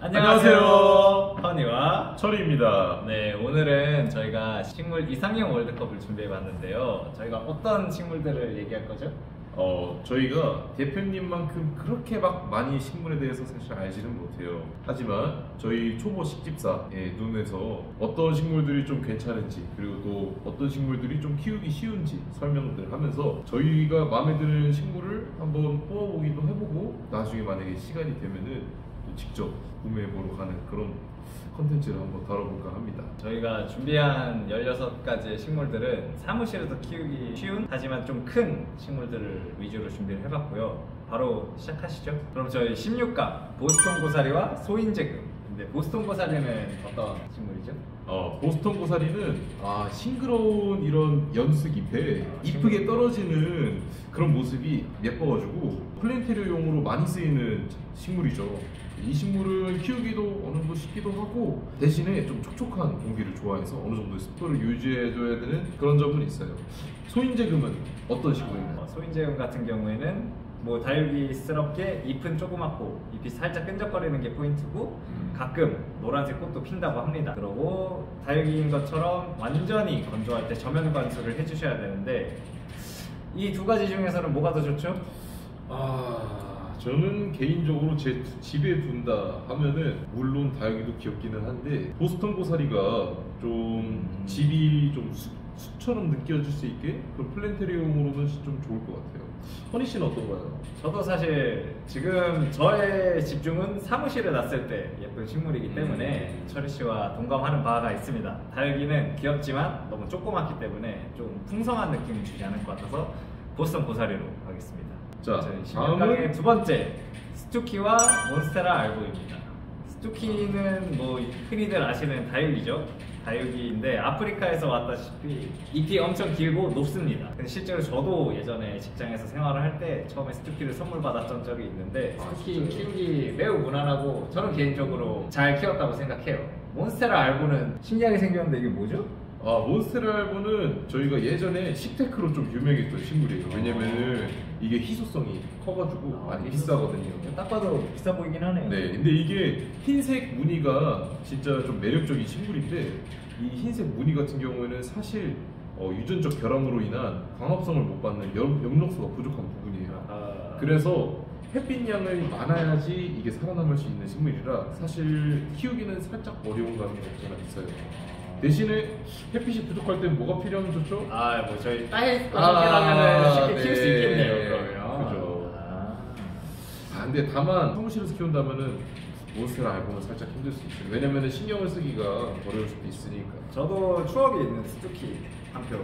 안녕하세요. 허니와 철이입니다. 네, 오늘은 저희가 식물 이상형 월드컵을 준비해봤는데요. 저희가 어떤 식물들을 얘기할 거죠? 저희가 대표님만큼 그렇게 막 많이 식물에 대해서 사실 알지는 못해요. 하지만 저희 초보 식집사의 눈에서 어떤 식물들이 좀 괜찮은지, 그리고 또 어떤 식물들이 좀 키우기 쉬운지 설명들 하면서 저희가 마음에 드는 식물을 한번 뽑아보기도 해보고, 나중에 만약에 시간이 되면은 또 직접 구매해보러 가는 그런 컨텐츠를 한번 다뤄볼까 합니다. 저희가 준비한 16가지의 식물들은 사무실에서 키우기 쉬운 하지만 좀 큰 식물들을 위주로 준비를 해봤고요. 바로 시작하시죠. 그럼 저희 16강 보스턴 고사리와 소인제금. 근데 보스턴 고사리는 어떤 식물이죠? 보스턴 고사리는 싱그러운 이런 연숙 잎에 이쁘게 떨어지는 그런 모습이 예뻐가지고 플랜테리움으로 많이 쓰이는 식물이죠. 이 식물은 키우기도 어느 정도 쉽기도 하고, 대신에 좀 촉촉한 공기를 좋아해서 어느 정도 습도를 유지해줘야 되는 그런 점은 있어요. 소인제금은 어떤 식물인가요? 소인제금 같은 경우에는 뭐 다육이스럽게 잎은 조그맣고 잎이 살짝 끈적거리는 게 포인트고, 가끔 노란색 꽃도 핀다고 합니다. 그리고 다육이인 것처럼 완전히 건조할 때 저면 관수를 해주셔야 되는데, 이 두 가지 중에서는 뭐가 더 좋죠? 저는 개인적으로 제 집에 둔다 하면은 물론 다육이도 귀엽기는 한데, 보스턴 고사리가 좀 집이 좀 숲처럼 느껴질 수 있게 그런 플랜테리움으로는 좀 좋을 것 같아요. 허니 씨는 어떤가요? 저도 사실 지금 저의 집중은 사무실에 놨을 때 예쁜 식물이기 때문에 철이 씨와 동감하는 바가 있습니다. 다육이는 귀엽지만 너무 조그맣기 때문에 좀 풍성한 느낌을 주지 않을 것 같아서 보스턴 고사리로 가겠습니다. 자, 다음은 두 번째, 스투키와 몬스테라 알보입니다. 스투키는 뭐 흔히들 아시는 다육이죠. 다육이인데 아프리카에서 왔다시피 잎이 엄청 길고 높습니다. 근데 실제로 저도 예전에 직장에서 생활을 할 때 처음에 스투키를 선물 받았던 적이 있는데, 스투키 키우기 매우 무난하고 저는 개인적으로 잘 키웠다고 생각해요. 몬스테라 알보는 신기하게 생겼는데 이게 뭐죠? 몬스테라 알보는 저희가 예전에 식테크로 좀 유명했던 식물이에요. 왜냐면은 이게 희소성이 커가지고 많이 비싸거든요. 딱 봐도 비싸 보이긴 하네요. 네, 근데 이게 흰색 무늬가 진짜 좀 매력적인 식물인데, 이 흰색 무늬 같은 경우에는 사실 유전적 결함으로 인한 광합성을 못 받는 엽록소가 부족한 부분이에요. 그래서 햇빛 양이 많아야지 이게 살아남을 수 있는 식물이라 사실 키우기는 살짝 어려운 감이 없잖아 있어요. 대신에 햇빛이 부족할 때 뭐가 필요하면 좋죠? 뭐 저희 딸이라면 쉽게 키울 수 있겠네요. 그러면. 그죠. 근데 다만 사무실에서 키운다면은 몬스테라 알보는 살짝 힘들 수 있어요. 왜냐면은 신경을 쓰기가 어려울 수도 있으니까. 저도 추억이 있는 스투키 한 표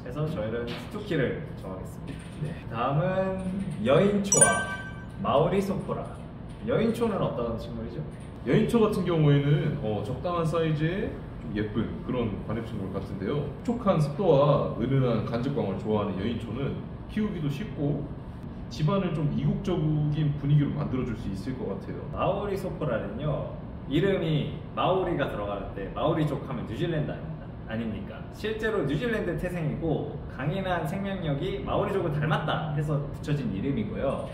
해서 저희는 스투키를 정하겠습니다. 네. 다음은 여인초와 마오리소포라. 여인초는 어떤 식물이죠? 여인초 같은 경우에는 적당한 사이즈의 좀 예쁜 그런 관엽식물 같은데요. 촉촉한 습도와 은은한 간접광을 좋아하는 여인초는 키우기도 쉽고 집안을 좀 이국적인 분위기로 만들어줄 수 있을 것 같아요. 마오리소포라는요, 이름이 마오리가 들어가는데 마오리족 하면 뉴질랜드 아닙니까? 실제로 뉴질랜드 태생이고 강인한 생명력이 마오리족을 닮았다 해서 붙여진 이름이고요.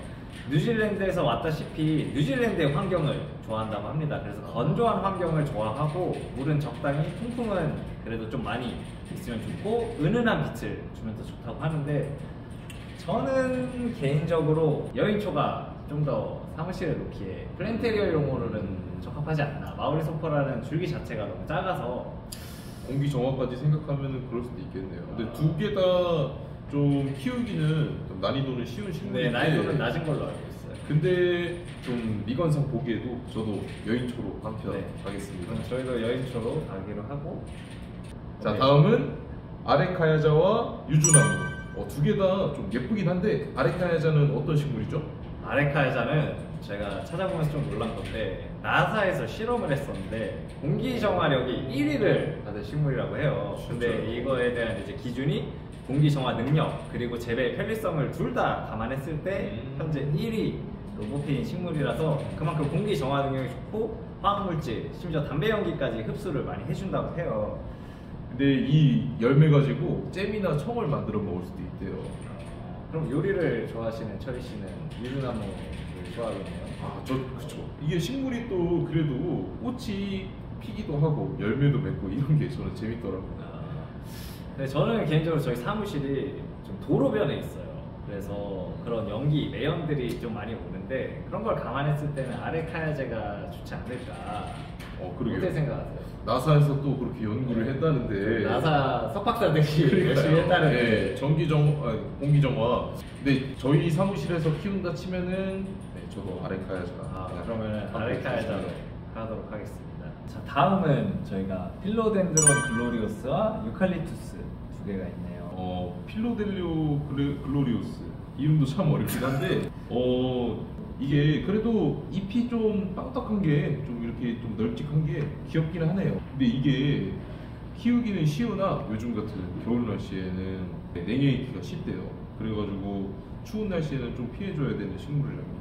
뉴질랜드에서 왔다시피 뉴질랜드의 환경을 좋아한다고 합니다. 그래서 건조한 환경을 좋아하고 물은 적당히, 통풍은 그래도 좀 많이 있으면 좋고 은은한 빛을 주면 더 좋다고 하는데, 저는 개인적으로 여인초가 좀 더 사무실에 놓기에 플랜테리어용으로는 적합하지 않나. 마오리소포라는 줄기 자체가 너무 작아서 공기 정화까지 생각하면 그럴 수도 있겠네요. 근데 두 개 다 좀 키우기는 좀 난이도는 쉬운 식물인데, 네, 난이도는 낮은 걸로 알고 있어요. 근데 좀 미관상 보기에도 저도 여인초로 한 표 가겠습니다. 그럼 저희도 여인초로 가기로 하고, 자, 다음은 아레카야자와 유주나무. 두 개 다 좀 예쁘긴 한데, 아레카야자는 어떤 식물이죠? 아레카야자는 제가 찾아보면서 좀 놀란 건데, 나사에서 실험을 했었는데 공기 정화력이 1위를 받은 식물이라고 해요. 근데 이거에 대한 이제 기준이 공기 정화 능력 그리고 재배의 편리성을 둘 다 감안했을 때 현재 1위로 뽑힌 식물이라서 그만큼 공기 정화 능력이 좋고 화학물질, 심지어 담배 연기까지 흡수를 많이 해준다고 해요. 근데 이 열매 가지고 잼이나 청을 만들어 먹을 수도 있대요. 그럼 요리를 좋아하시는 철이 씨는 유부나무를 좋아하겠네요. 그쵸. 이게 식물이 또 그래도 꽃이 피기도 하고 열매도 맺고 이런 게 저는 재밌더라고요. 근데 저는 개인적으로 저희 사무실이 좀 도로변에 있어요. 그래서 그런 연기, 매연들이 좀 많이 오는데 그런 걸 감안했을 때는 아레카야제가 좋지 않을까. 그러게요. 어떻게 생각하세요? 나사에서 또 그렇게 연구를 했다는데 나사 석박사들이 열심히 했다는데 공기정화. 근데 저희 사무실에서 키운다 치면은 저도 아레카야자. 그러면 아레카야자로 하도록 하겠습니다. 자, 다음은 저희가 필로덴드론 글로리오스와 유칼립투스 두 개가 있네요. 필로델리오 글로리오스 이름도 참 어렵긴 한데 이게 그래도 잎이 좀 빵떡한 게 좀 이렇게 좀 널찍한 게 귀엽긴 하네요. 근데 이게 키우기는 쉬우나 요즘 같은 겨울 날씨에는 냉해이기가 쉽대요. 그래가지고 추운 날씨에는 좀 피해줘야 되는 식물이랍니다.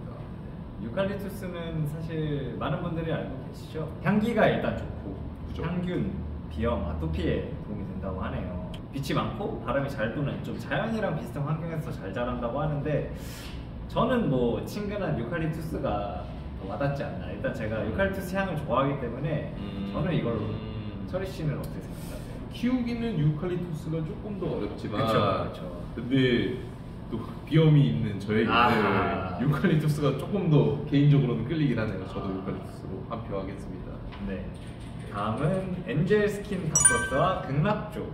유칼립투스는 사실 많은 분들이 알고 계시죠? 향기가 일단 좋고 그죠. 향균, 비염, 아토피에 도움이 된다고 하네요. 빛이 많고 바람이 잘 부는 좀 자연이랑 비슷한 환경에서 잘 자란다고 하는데 저는 뭐 친근한 유칼립투스가 더 와닿지 않나. 일단 제가 유칼립투스 향을 좋아하기 때문에 저는 이걸로. 철이 씨는 어떻게 생각하세요? 키우기는 유칼립투스가 조금 더 어렵지만 그렇죠. 근데 또 비염이 있는 저에게는 유칼립투스가 조금 더 개인적으로는 끌리긴 하네요. 저도 유칼립투스로 한 표 하겠습니다. 네. 다음은 엔젤 스킨 답서스와 극락조.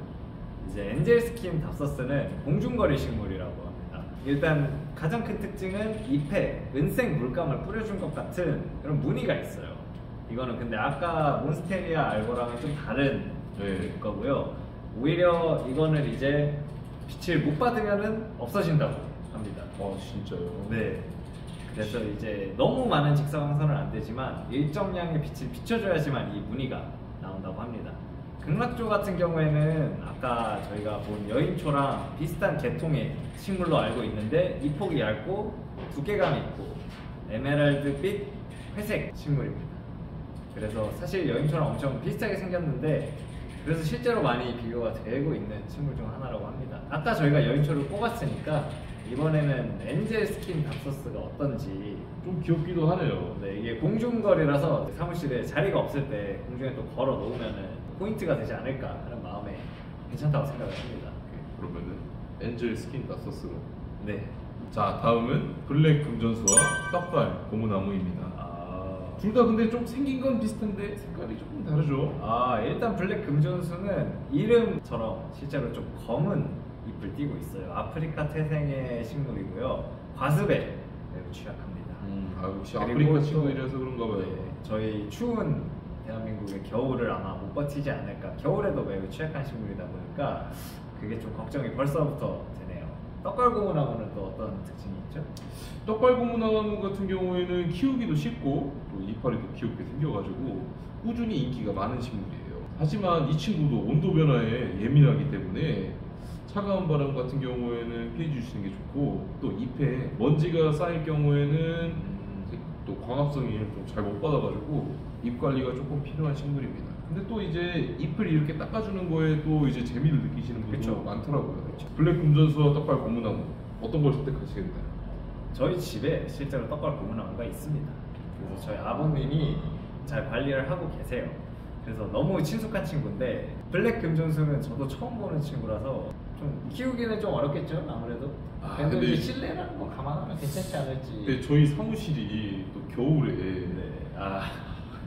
이제 엔젤 스킨 답서스는 공중거리 식물이라고 합니다. 일단 가장 큰 특징은 잎에 은색 물감을 뿌려준 것 같은 그런 무늬가 있어요. 이거는 근데 아까 몬스테리아 알고랑은 좀 다른 거고요. 오히려 이거는 이제 빛을 못 받으면은 없어진다고 합니다. 진짜요? 네. 그래서 이제 너무 많은 직사광선은 안 되지만 일정량의 빛을 비춰줘야지만 이 무늬가 나온다고 합니다. 극락조 같은 경우에는 아까 저희가 본 여인초랑 비슷한 계통의 식물로 알고 있는데 잎폭이 얇고 두께감이 있고 에메랄드빛 회색 식물입니다. 그래서 사실 여인초랑 엄청 비슷하게 생겼는데 그래서 실제로 많이 비교가 되고 있는 식물 중 하나라고 합니다. 아까 저희가 여인초를 뽑았으니까 이번에는 엔젤 스킨 답서스가 어떤지. 좀 귀엽기도 하네요. 네, 이게 공중거리라서 사무실에 자리가 없을 때 공중에 또 걸어 놓으면은 포인트가 되지 않을까 하는 마음에 괜찮다고 생각을 합니다. 그러면은 엔젤 스킨 나서스로. 네. 자, 다음은 블랙 금전수와 떡발 고무나무입니다. 둘 다 근데 좀 생긴 건 비슷한데 색깔이 조금 다르죠. 일단 블랙 금전수는 이름처럼 실제로 좀 검은 잎을 띠고 있어요. 아프리카 태생의 식물이고요. 과습에 매우 취약합니다. 역시 아프리카 친구들이라서 그런가 봐요. 네, 저희 추운 대한민국의 겨울을 아마 못 버티지 않을까. 겨울에도 매우 취약한 식물이다 보니까 그게 좀 걱정이 벌써부터 되네요. 떡갈고무나무는 또 어떤 특징이 있죠? 떡갈고무나무 같은 경우에는 키우기도 쉽고 또 이파리 도 귀엽게 생겨가지고 꾸준히 인기가 많은 식물이에요. 하지만 이 친구도 온도 변화에 예민하기 때문에 차가운 바람 같은 경우에는 피해 주시는 게 좋고 또 잎에 먼지가 쌓일 경우에는 또 광합성이 좀 잘 못 받아가지고 잎 관리가 조금 필요한 식물입니다. 근데 또 이제 잎을 이렇게 닦아주는 거에 또 이제 재미를 느끼시는 분도 많더라고요. 블랙 금전수와 떡발 고무나무 어떤 걸 선택하시겠나요? 저희 집에 실제로 떡갈 고무나무가 있습니다. 그래서 저희 아버님이 잘 관리를 하고 계세요. 그래서 너무 친숙한 친구인데 블랙 금전수는 저도 처음 보는 친구라서 좀 키우기는 좀 어렵겠죠 아무래도. 근데 이제 실내라는 거 감안하면 괜찮지 않을지. 근데 저희 사무실이 또 겨울에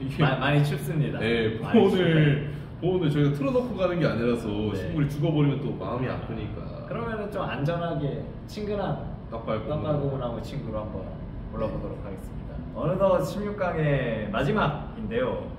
이게 많이 춥습니다. 네, 보온을 저희가 틀어놓고 가는 게 아니라서 식물이 죽어버리면 또 마음이 아프니까. 그러면은 좀 안전하게 친근한 떡갈고무나무 친구로 한번 골라보도록 하겠습니다. 어느덧 16강의 마지막인데요.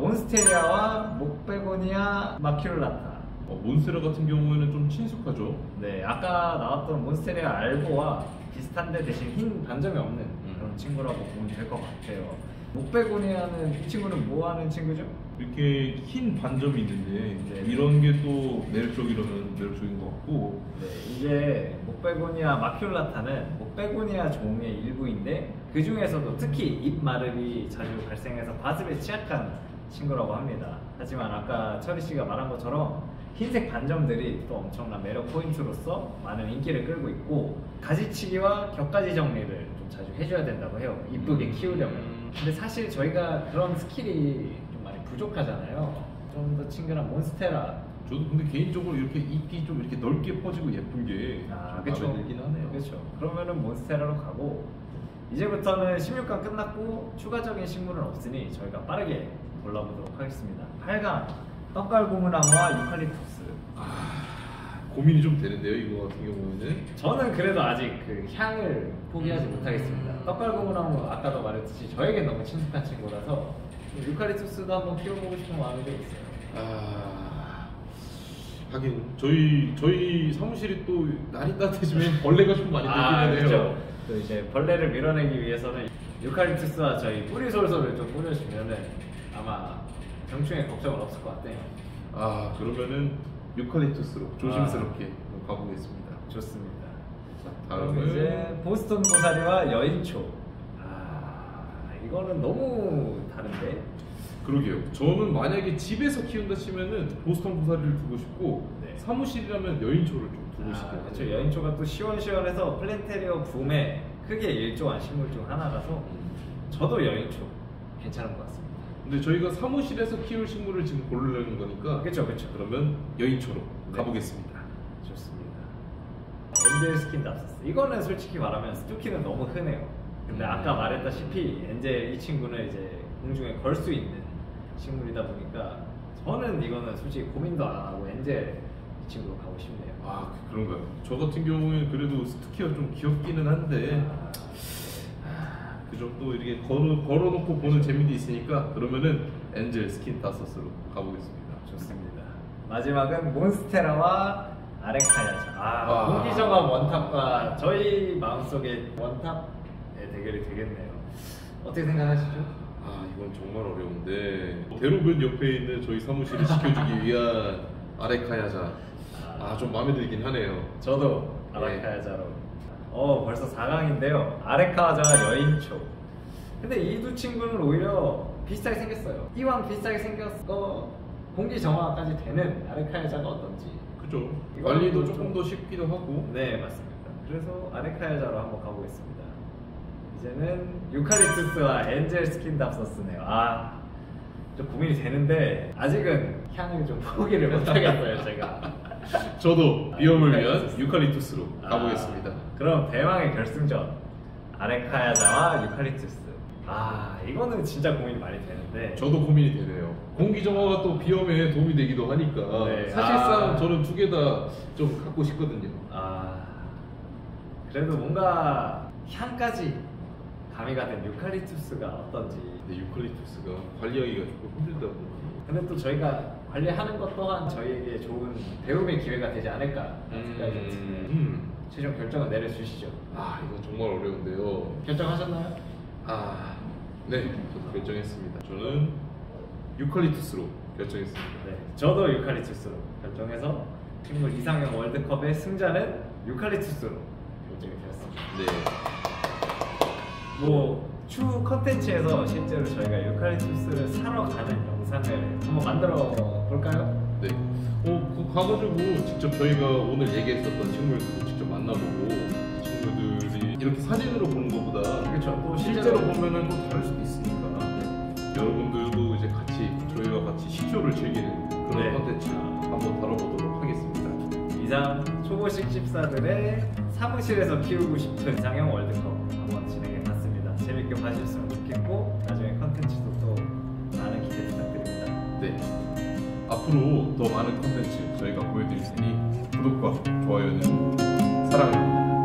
몬스테리아와 목베고니아 마큘라타. 몬스테리아 같은 경우에는 좀 친숙하죠. 네, 아까 나왔던 몬스테리아 알보와 비슷한데 대신 흰 반점이 없는 그런 친구라고 보면 될 것 같아요. 목베고니아는 이 친구는 뭐 하는 친구죠? 이렇게 흰 반점이 있는데 이런 게 또 매력적이라면 매력적인 것 같고. 네, 이게 목베고니아 마큘라타는 목베고니아 종의 일부인데 그 중에서도 특히 잎 마름이 자주 발생해서 과습에 취약한 친구라고 합니다. 하지만 아까 철이 씨가 말한 것처럼 흰색 반점들이 또 엄청난 매력 포인트로서 많은 인기를 끌고 있고 가지치기와 격가지 정리를 좀 자주 해줘야 된다고 해요. 이쁘게 키우려면. 근데 사실 저희가 그런 스킬이 좀 많이 부족하잖아요. 좀 더 친근한 몬스테라. 저도 근데 개인적으로 이렇게 잎이 좀 이렇게 넓게 퍼지고 예쁜 게 그쵸. 마음에 들긴 하네요. 그렇죠. 그러면은 몬스테라로 가고 이제부터는 16강 끝났고 추가적인 식물은 없으니 저희가 빠르게 골라보도록 하겠습니다. 8강 떡갈고무나무와 유칼립투스. 고민이 좀 되는데요, 이거 같은 경우에는. 저는 그래도 아직 그 향을 포기하지 못하겠습니다. 떡갈고무나무 아까도 말했듯이 저에게 너무 친숙한 친구라서 유칼립투스도 한번 키워보고 싶은 마음이 좀 있어요. 하긴 저희 사무실이 또 날이 따뜻해지면 벌레가 좀 많이 들기는 해요. 그렇죠. 또 이제 벌레를 밀어내기 위해서는 유칼립투스와 저희 뿌리솔솔을 좀 뿌려주면은 아마 병충해 걱정은 없을 것 같아요. 그러면은 유칼립투스로 조심스럽게 가보겠습니다. 좋습니다. 자, 그럼 다음은 이제 보스턴 고사리와 여인초. 이거는 너무 다른데. 그러게요. 저는 만약에 집에서 키운다 치면은 보스턴 고사리를 두고 싶고 네. 사무실이라면 여인초를 좀 두고 싶어요. 그렇죠. 여인초가 또 시원시원해서 플랜테리어 붐에 크게 일조한 식물 중 하나라서 저도 여인초 괜찮은 것 같습니다. 근데 저희가 사무실에서 키울 식물을 지금 고르려는 거니까 그렇죠. 그러면 여인초로 네. 가보겠습니다. 좋습니다. 엔젤 스킨 답서스. 이거는 솔직히 말하면 스투키는 너무 흔해요. 근데 아까 말했다시피 엔젤 이 친구는 이제 공중에 걸 수 있는 식물이다 보니까 저는 이거는 솔직히 고민도 안 하고 엔젤 이 친구로 가고 싶네요. 그런가요? 저 같은 경우에는 그래도 스투키가 좀 귀엽기는 한데 그 정도 이렇게 걸어놓고 보는 재미도 있으니까 그러면은 엔젤 스킨 다서스로 가보겠습니다. 좋습니다. 마지막은 몬스테라와 아레카야자. 공기정화 원탑과 저희 마음속의 원탑의 대결이 되겠네요. 어떻게 생각하시죠? 이건 정말 어려운데 대로변 옆에 있는 저희 사무실을 지켜주기 위한 아레카야자 좀 마음에 들긴 하네요. 저도 아레카야자로. 벌써 4강인데요. 아레카야자와 여인초. 근데 이 두 친구는 오히려 비슷하게 생겼어요. 이왕 비슷하게 생겼어 공기 정화까지 되는 아레카야자가 어떤지. 그죠. 관리도 조금 더 쉽기도 하고. 네, 맞습니다. 그래서 아레카야자로 한번 가보겠습니다. 이제는 유칼립투스와 엔젤 스킨 답서스네요. 좀 고민이 되는데 아직은 향을 좀 포기를 못하겠어요, 제가. 저도 위험을 위한 유칼립투스로 가보겠습니다. 그럼 대망의 결승전 아레카야자와 유칼립투스. 이거는 진짜 고민이 많이 되는데. 저도 고민이 되네요. 공기 정화가 또 비염에 도움이 되기도 하니까 네. 사실상 저는 두 개 다 좀 갖고 싶거든요. 그래도 뭔가 향까지 가미가 된 유칼립투스가 어떤지. 근데 유칼립투스가 관리하기가 조금 힘들다 보니. 근데 또 저희가 관리하는 것 또한 저희에게 좋은 배움의 기회가 되지 않을까 생각이 드는데 최종 결정을 내려주시죠. 이건 정말 어려운데요. 결정하셨나요? 네, 저도 결정했습니다. 저는 유칼립투스로 결정했습니다. 네, 저도 유칼립투스로 결정해서 식물 이상형 월드컵의 승자는 유칼립투스로 결정이 되었습니다. 네. 추후 컨텐츠에서 실제로 저희가 유칼립투스를 사러 가는 영상을 한번 만들어 볼까요? 네. 그거 가가지고 직접 저희가 오늘 얘기했었던 친구들도 직접 만나보고 친구들이 이렇게 사진으로 보는 것보다 그렇죠. 또 실제로 보면은 또 다를 수도 있으니까 여러분들도 이제 같이 저희와 같이 시초를 즐기는 그런 컨텐츠 한번 다뤄보도록 하겠습니다. 이상 초보식 집사들의 사무실에서 키우고 싶은 이상형 월드컵 한번 진행해봤습니다. 재밌게 봐주셨으면 좋겠고 나중에 컨텐츠도 또 많은 기대 부탁드립니다. 네. 앞으로 더 많은 컨텐츠 저희가 보여드릴 테니 구독과 좋아요는 사랑입니다.